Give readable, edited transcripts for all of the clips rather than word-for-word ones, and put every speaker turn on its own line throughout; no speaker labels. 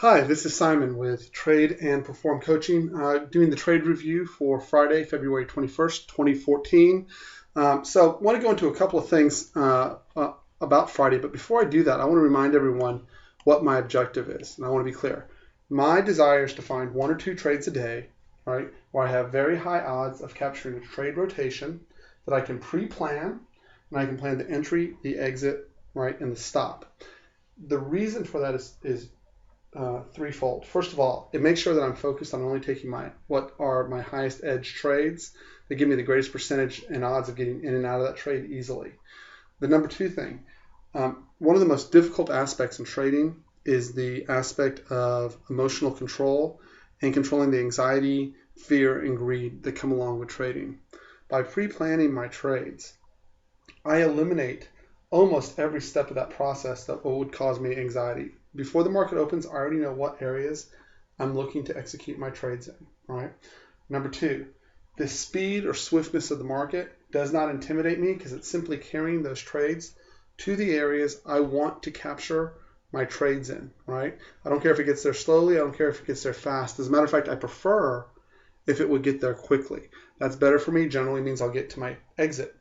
Hi, this is Simon with Trade and Perform Coaching, doing the trade review for Friday, February 21st, 2014. So I want to go into a couple of things about Friday, but before I do that, I want to remind everyone what my objective is, and I want to be clear. My desire is to find one or two trades a day, right, where I have very high odds of capturing a trade rotation that I can pre-plan, and I can plan the entry, the exit, right, and the stop. The reason for that is threefold. First of all, it makes sure that I'm focused on only taking what are my highest edge trades that give me the greatest percentage and odds of getting in and out of that trade easily. The number two thing, one of the most difficult aspects in trading is the aspect of emotional control and controlling the anxiety, fear, and greed that come along with trading. By pre-planning my trades, I eliminate almost every step of that process that would cause me anxiety. Before the market opens, I already know what areas I'm looking to execute my trades in, right? Number two, the speed or swiftness of the market does not intimidate me because it's simply carrying those trades to the areas I want to capture my trades in, right? I don't care if it gets there slowly. I don't care if it gets there fast. As a matter of fact, I prefer if it would get there quickly. That's better for me. Generally means I'll get to my exit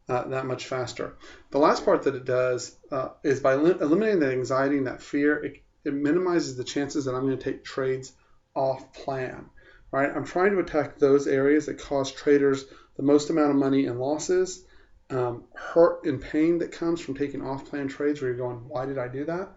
that much faster. The last part that it does is by eliminating that anxiety and that fear, it minimizes the chances that I'm going to take trades off plan, right? I'm trying to attack those areas that cause traders the most amount of money and losses, hurt and pain that comes from taking off plan trades where you're going, why did I do that?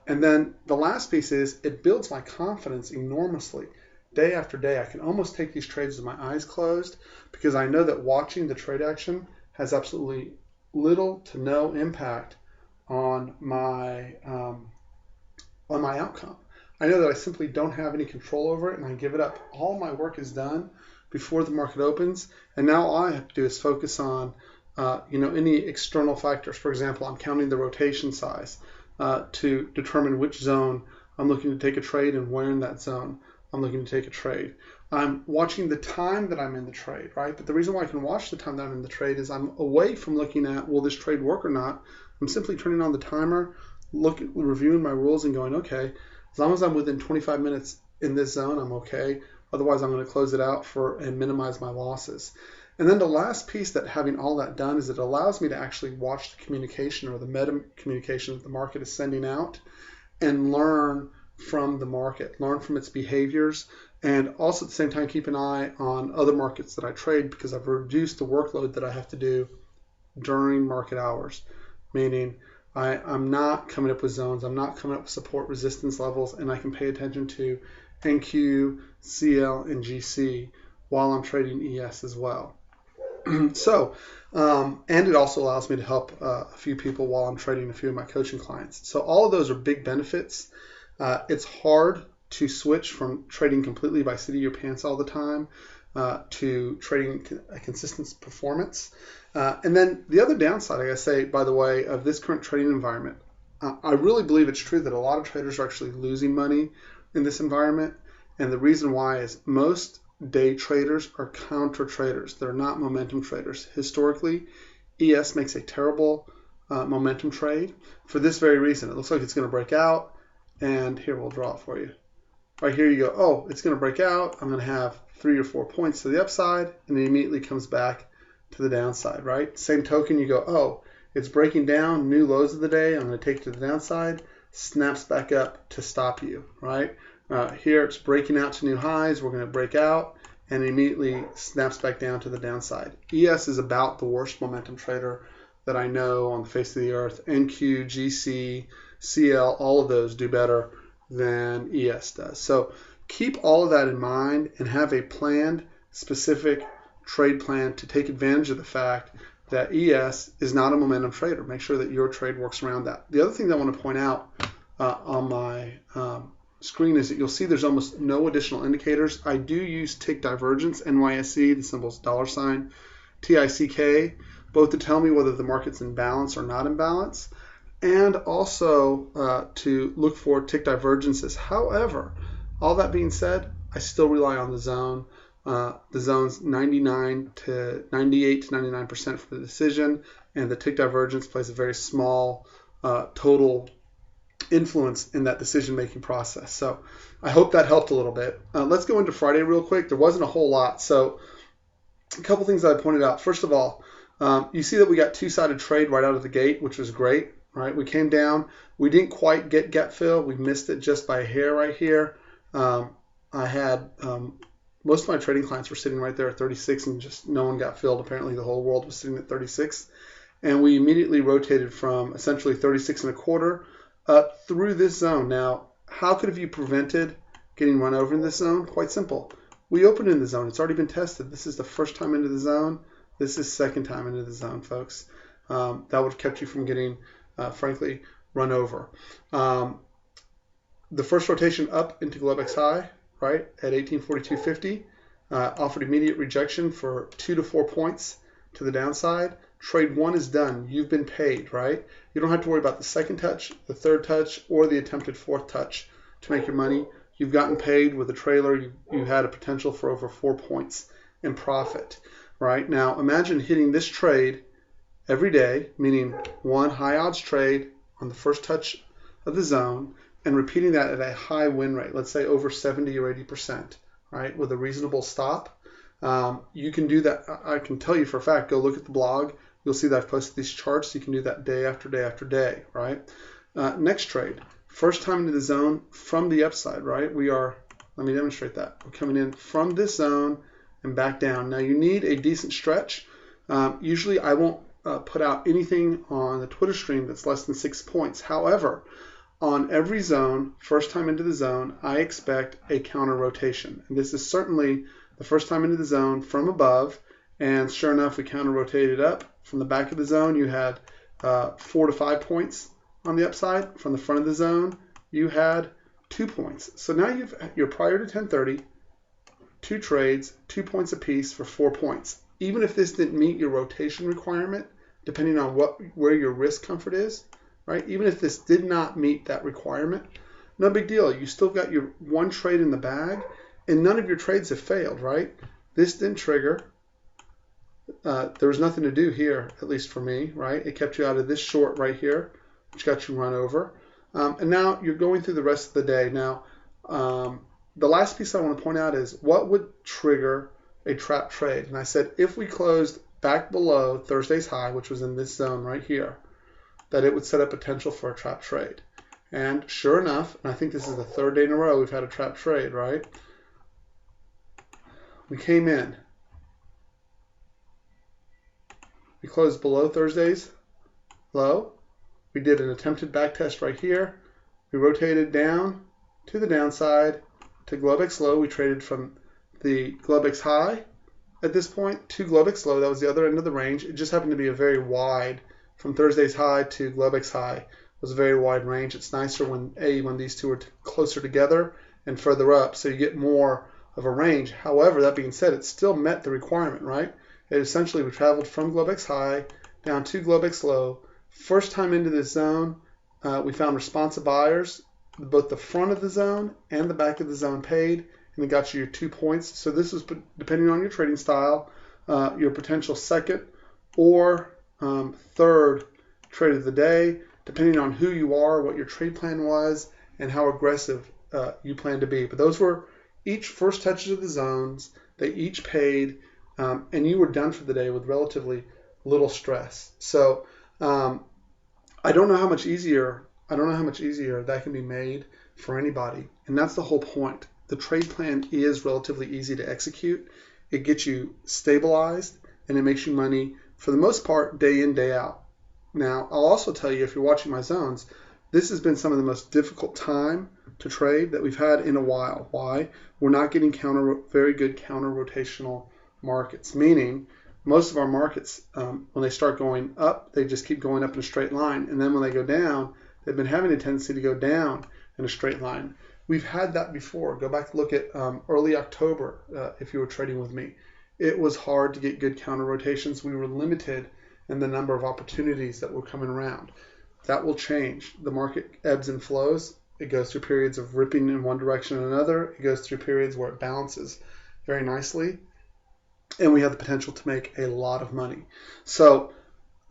And then the last piece is it builds my confidence enormously. Day after day, I can almost take these trades with my eyes closed because I know that watching the trade action has absolutely little to no impact on my outcome. I know that I simply don't have any control over it, and I give it up. All my work is done before the market opens, and now all I have to do is focus on any external factors. For example, I'm counting the rotation size to determine which zone I'm looking to take a trade and where in that zone I'm looking to take a trade. I'm watching the time that I'm in the trade, right? But the reason why I can watch the time that I'm in the trade is I'm away from looking at, will this trade work or not? I'm simply turning on the timer, reviewing my rules and going, okay, as long as I'm within 25 minutes in this zone, I'm okay. Otherwise, I'm going to close it out and minimize my losses. And then the last piece that having all that done is it allows me to actually watch the communication or the meta communication that the market is sending out and learn from the market, learn from its behaviors, and also at the same time keep an eye on other markets that I trade because I've reduced the workload that I have to do during market hours, meaning I'm not coming up with zones, I'm not coming up with support resistance levels, and I can pay attention to NQ, CL, and GC while I'm trading ES as well. So, and it also allows me to help a few people while I'm trading a few of my coaching clients. So all of those are big benefits. It's hard to switch from trading completely by seat of your pants all the time to trading a consistent performance. And then the other downside, I gotta say, by the way, of this current trading environment, I really believe it's true that a lot of traders are actually losing money in this environment. And the reason why is most day traders are counter traders. They're not momentum traders. Historically, ES makes a terrible momentum trade for this very reason. It looks like it's going to break out. And here, we'll draw it for you. Right here you go, oh, it's going to break out. I'm going to have 3 or 4 points to the upside, and it immediately comes back to the downside, right? Same token, you go, oh, it's breaking down, new lows of the day. I'm going to take it to the downside, snaps back up to stop you, right? Here it's breaking out to new highs. We're going to break out, and it immediately snaps back down to the downside. ES is about the worst momentum trader that I know on the face of the earth. NQ, GC, CL, all of those do better than ES does. So keep all of that in mind and have a planned, specific trade plan to take advantage of the fact that ES is not a momentum trader. Make sure that your trade works around that. The other thing that I want to point out on my screen is that you'll see there's almost no additional indicators. I do use tick divergence, NYSE, the symbol's $ TICK, both to tell me whether the market's in balance or not in balance, and also to look for tick divergences. However, all that being said, I still rely on the zone. The zone's 98 to 99% for the decision, and the tick divergence plays a very small total influence in that decision-making process. So I hope that helped a little bit. Let's go into Friday real quick. There wasn't a whole lot. So a couple things that I pointed out. First of all, you see that we got two-sided trade right out of the gate, which was great, right? We came down. We didn't quite get gap fill. We missed it just by a hair right here. I had most of my trading clients were sitting right there at 36 and just no one got filled. Apparently the whole world was sitting at 36. And we immediately rotated from essentially 36 and a quarter up through this zone. Now, how could have you prevented getting run over in this zone? Quite simple. We opened in the zone. It's already been tested. This is the first time into the zone. This is second time into the zone, folks. That would have kept you from getting, frankly, run over. The first rotation up into Globex high, right, at 1842.50, offered immediate rejection for 2 to 4 points to the downside. Trade 1 is done. You've been paid, right? You don't have to worry about the second touch, the third touch, or the attempted fourth touch to make your money. You've gotten paid with a trailer. You had a potential for over 4 points in profit, right? Now, imagine hitting this trade every day, meaning one high odds trade on the first touch of the zone, and repeating that at a high win rate, let's say over 70 or 80%, right, with a reasonable stop. You can do that. I can tell you for a fact, go look at the blog. You'll see that I've posted these charts. You can do that day after day after day, right? Next trade, first time into the zone from the upside, right? Let me demonstrate that. We're coming in from this zone and back down. Now you need a decent stretch. Usually I won't put out anything on the Twitter stream that's less than 6 points. However, on every zone, first time into the zone, I expect a counter rotation. And this is certainly the first time into the zone from above. And sure enough, we counter rotated up. From the back of the zone, you had 4 to 5 points on the upside. From the front of the zone, you had 2 points. So now you're prior to 10:30, 2 trades, 2 points apiece for 4 points. Even if this didn't meet your rotation requirement, depending on where your risk comfort is, right? Even if this did not meet that requirement, no big deal. You still got your one trade in the bag, and none of your trades have failed, right? This didn't trigger. There was nothing to do here, at least for me, right? It kept you out of this short right here, which got you run over. And now you're going through the rest of the day. Now, the last piece I want to point out is what would trigger a trap trade? And I said if we closed back below Thursday's high, which was in this zone right here, that it would set up potential for a trap trade. And sure enough, and I think this is the third day in a row we've had a trap trade, right? We came in. We closed below Thursday's low. We did an attempted back test right here. We rotated down to the downside to Globex low. We traded from the Globex high at this point to Globex low. That was the other end of the range. It just happened to be a very wide, from Thursday's high to Globex high was a very wide range. It's nicer when these two are closer together and further up, so you get more of a range. However, that being said, it still met the requirement, right? It essentially, we traveled from Globex high down to Globex low. First time into this zone, we found responsive buyers. Both the front of the zone and the back of the zone paid, and it got you your 2 points. So this is, depending on your trading style, your potential second or third trade of the day, depending on who you are, what your trade plan was, and how aggressive you plan to be. But those were each first touches of the zones. They each paid. And you were done for the day with relatively little stress. So I don't know how much easier that can be made for anybody. And that's the whole point. The trade plan is relatively easy to execute. It gets you stabilized and it makes you money for the most part day in, day out. Now, I'll also tell you, if you're watching my zones, this has been some of the most difficult time to trade that we've had in a while. Why? We're not getting very good counter rotational markets, meaning most of our markets, when they start going up, they just keep going up in a straight line. And then when they go down, they've been having a tendency to go down in a straight line. We've had that before. Go back and look at early October if you were trading with me. It was hard to get good counter rotations. We were limited in the number of opportunities that were coming around. That will change. The market ebbs and flows. It goes through periods of ripping in one direction or another. It goes through periods where it balances very nicely. And we have the potential to make a lot of money. So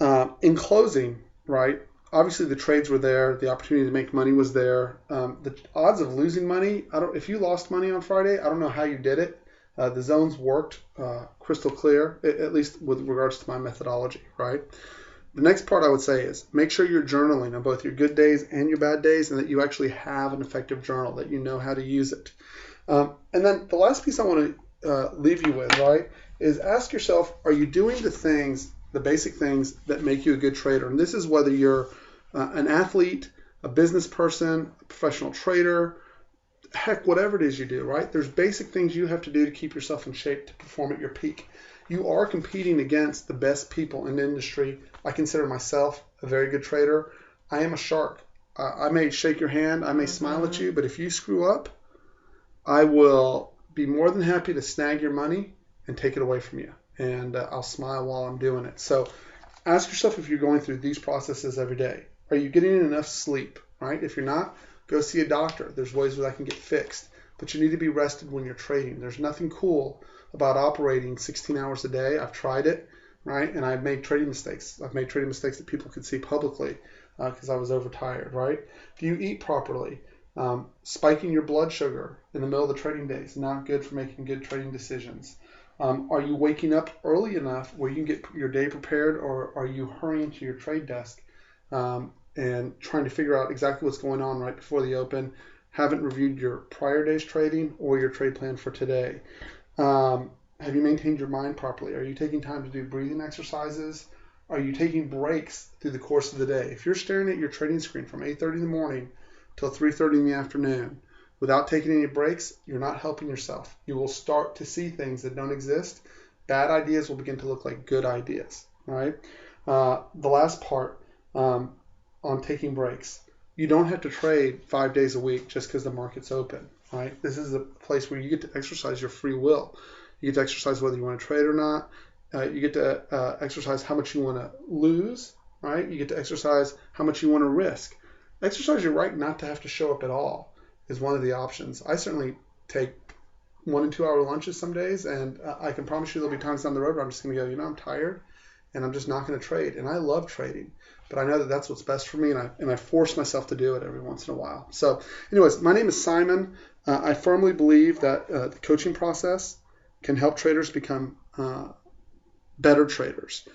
in closing, right, obviously the trades were there, the opportunity to make money was there. The odds of losing money, if you lost money on Friday, I don't know how you did it. The zones worked crystal clear, at least with regards to my methodology, right? The next part I would say is make sure you're journaling on both your good days and your bad days, and that you actually have an effective journal, that you know how to use it. And then the last piece I want to leave you with, right, is ask yourself, are you doing the things, the basic things that make you a good trader? And this is whether you're an athlete, a business person, a professional trader, heck, whatever it is you do, right? There's basic things you have to do to keep yourself in shape to perform at your peak. You are competing against the best people in the industry. I consider myself a very good trader. I am a shark. I may shake your hand, I may smile at you, but if you screw up, I will be more than happy to snag your money and take it away from you. And I'll smile while I'm doing it. So ask yourself if you're going through these processes every day. Are you getting enough sleep, right? If you're not, go see a doctor. There's ways where that can get fixed. But you need to be rested when you're trading. There's nothing cool about operating 16 hours a day. I've tried it, right? And I've made trading mistakes. I've made trading mistakes that people could see publicly because I was overtired, right? Do you eat properly? Spiking your blood sugar in the middle of the trading day is not good for making good trading decisions. Are you waking up early enough where you can get your day prepared, or are you hurrying to your trade desk and trying to figure out exactly what's going on right before the open? Haven't reviewed your prior day's trading or your trade plan for today. Have you maintained your mind properly? Are you taking time to do breathing exercises? Are you taking breaks through the course of the day? If you're staring at your trading screen from 8:30 in the morning till 3:30 in the afternoon without taking any breaks, you're not helping yourself. You will start to see things that don't exist. Bad ideas will begin to look like good ideas, right? The last part on taking breaks. You don't have to trade 5 days a week just because the market's open, right? This is a place where you get to exercise your free will. You get to exercise whether you want to trade or not. You get to exercise how much you want to lose, right? You get to exercise how much you want to risk. Exercise your right not to have to show up at all is one of the options. I certainly take 1 and 2 hour lunches some days, and I can promise you there'll be times down the road where I'm just going to go, I'm tired, and I'm just not going to trade. And I love trading, but I know that that's what's best for me, and I force myself to do it every once in a while. So anyways, my name is Simon. I firmly believe that the coaching process can help traders become better traders,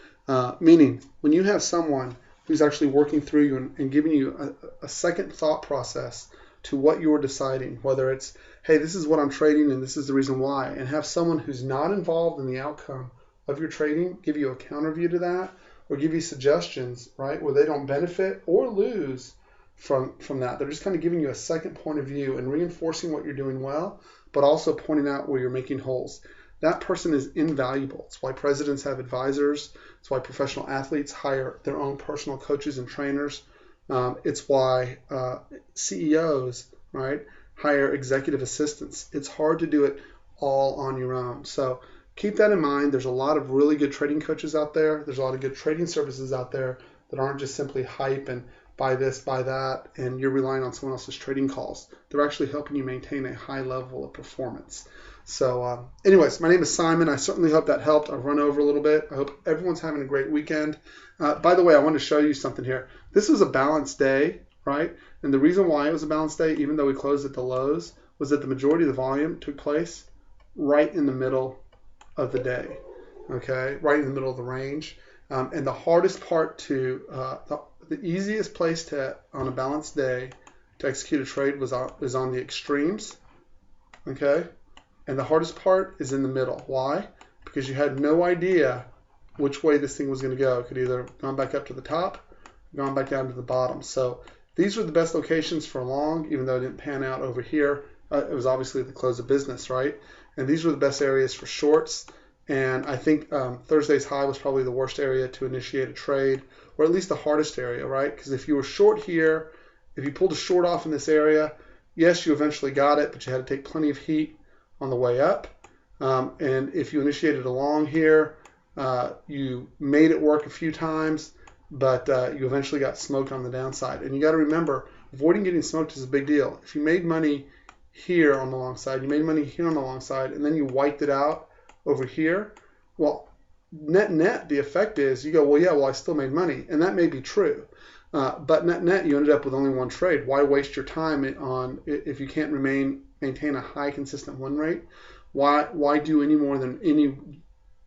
meaning when you have someone who's actually working through you and giving you a second thought process to what you're deciding, whether it's, hey, this is what I'm trading and this is the reason why, and have someone who's not involved in the outcome of your trading give you a counter view to that, or give you suggestions, right, where they don't benefit or lose from that. They're just kind of giving you a second point of view and reinforcing what you're doing well, but also pointing out where you're making holes. That person is invaluable. It's why presidents have advisors. It's why professional athletes hire their own personal coaches and trainers. It's why CEOs, right, hire executive assistants. It's hard to do it all on your own. So keep that in mind. There's a lot of really good trading coaches out there. There's a lot of good trading services out there that aren't just simply hype and buy this, buy that, and you're relying on someone else's trading calls. They're actually helping you maintain a high level of performance. So anyways, my name is Simon. I certainly hope that helped. I've run over a little bit. I hope everyone's having a great weekend. By the way, I wanted to show you something here. This was a balanced day, right? And the reason why it was a balanced day, even though we closed at the lows, was that the majority of the volume took place right in the middle of the day, okay? Right in the middle of the range. And the hardest part to, the easiest place to, on a balanced day, to execute a trade was on the extremes, okay? And the hardest part is in the middle. Why? Because you had no idea which way this thing was going to go. It could either gone back up to the top, gone back down to the bottom. So these were the best locations for long, even though it didn't pan out over here. It was obviously the close of business, right? And these were the best areas for shorts. And I think Thursday's high was probably the worst area to initiate a trade, or at least the hardest area, right? Because if you were short here, if you pulled a short off in this area, yes, you eventually got it, but you had to take plenty of heat on the way up. And if you initiated along here, you made it work a few times, but you eventually got smoked on the downside. And you got to remember, avoiding getting smoked is a big deal. If you made money here on the long side, you made money here on the long side, and then you wiped it out over here, well, net, the effect is you go, well, yeah, well, I still made money. And that may be true. But net, you ended up with only one trade. Why waste your time on if you can't maintain a high consistent win rate? Why do any more than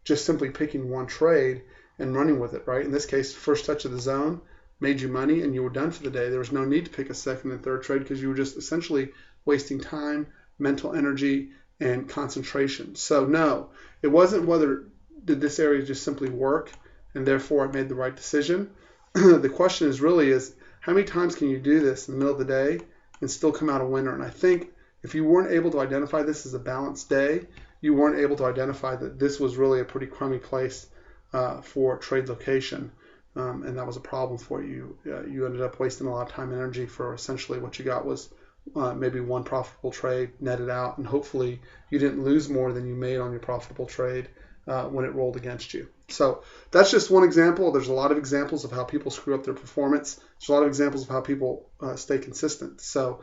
just simply picking one trade and running with it, right? In this case, first touch of the zone made you money and you were done for the day. There was no need to pick a second and third trade because you were just essentially wasting time, mental energy, and concentration. So no, it wasn't whether did this area just simply work and therefore I made the right decision. The question is how many times can you do this in the middle of the day and still come out a winner? And I think if you weren't able to identify this as a balanced day, you weren't able to identify that this was really a pretty crummy place for trade location. And that was a problem for you. You ended up wasting a lot of time and energy for essentially what you got was maybe one profitable trade netted out, and hopefully you didn't lose more than you made on your profitable trade when it rolled against you. So that's just one example. There's a lot of examples of how people screw up their performance. There's a lot of examples of how people stay consistent. So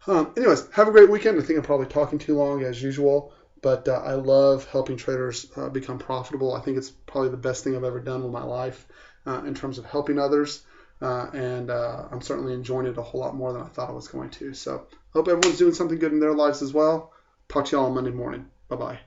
anyways, have a great weekend. I think I'm probably talking too long as usual, but I love helping traders become profitable. I think it's probably the best thing I've ever done with my life in terms of helping others. And I'm certainly enjoying it a whole lot more than I thought I was going to. So hope everyone's doing something good in their lives as well. Talk to you all on Monday morning. Bye-bye.